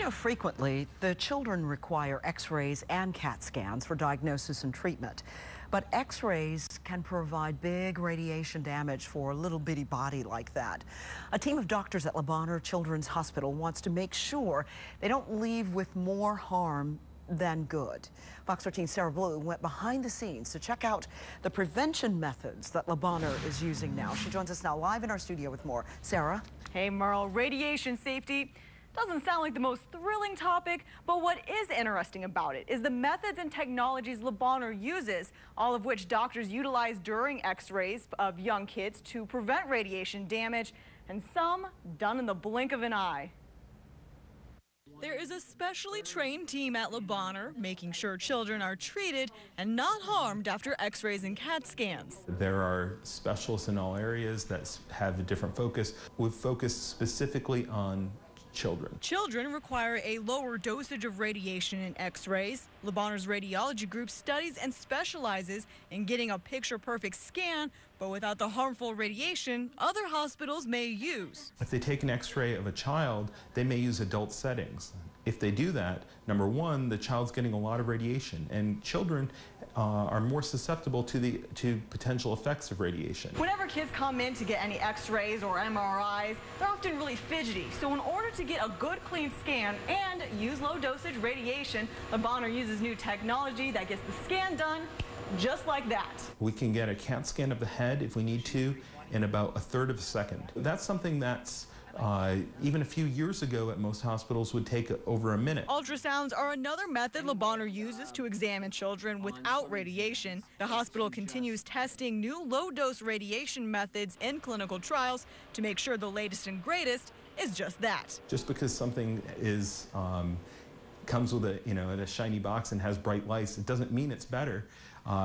Frequently, the children require x-rays and CAT scans for diagnosis and treatment. But x-rays can provide big radiation damage for a little bitty body like that. A team of doctors at Bonheur Children's Hospital wants to make sure they don't leave with more harm than good. Fox13's Sarah Bleau went behind the scenes to check out the prevention methods that Bonheur is using now. She joins us now live in our studio with more. Sarah? Hey, Merle. Radiation safety doesn't sound like the most thrilling topic, but what is interesting about it is the methods and technologies Bonheur uses, all of which doctors utilize during x-rays of young kids to prevent radiation damage, and some done in the blink of an eye. There is a specially trained team at Bonheur making sure children are treated and not harmed after x-rays and CAT scans. There are specialists in all areas that have a different focus. We've focused specifically on children. Children require a lower dosage of radiation in x-rays. Bonheur's radiology group studies and specializes in getting a picture-perfect scan, but without the harmful radiation other hospitals may use. If they take an x-ray of a child, they may use adult settings. If they do that, number one, the child's getting a lot of radiation, and children are more susceptible to potential effects of radiation. Whenever kids come in to get any x-rays or MRIs, they're often really fidgety. So in order to get a good clean scan and use low dosage radiation, Bonheur uses new technology that gets the scan done just like that. We can get a CAT scan of the head if we need to in about 1/3 of a second. That's something that's even a few years ago at most hospitals would take over a minute. Ultrasounds are another method Bonheur uses to examine children without radiation. The hospital continues testing new low-dose radiation methods in clinical trials to make sure the latest and greatest is just that. Just because something is comes with in a shiny box and has bright lights, it doesn't mean it's better.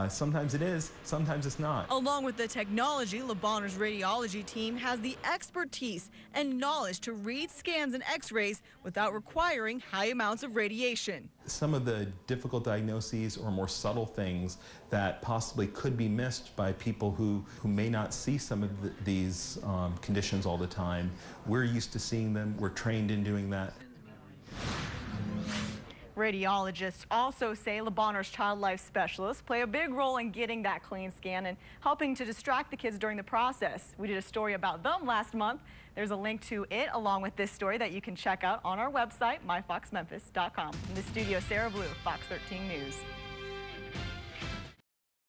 Sometimes it is, sometimes it's not. Along with the technology, Bonheur's radiology team has the expertise and knowledge to read scans and x-rays without requiring high amounts of radiation. Some of the difficult diagnoses or more subtle things that possibly could be missed by people who may not see some of these conditions all the time, we're used to seeing them, we're trained in doing that. Radiologists also say Bonheur's child life specialists play a big role in getting that clean scan and helping to distract the kids during the process. We did a story about them last month. There's a link to it along with this story that you can check out on our website, myfoxmemphis.com. In the studio, Sarah Bleau, Fox 13 News.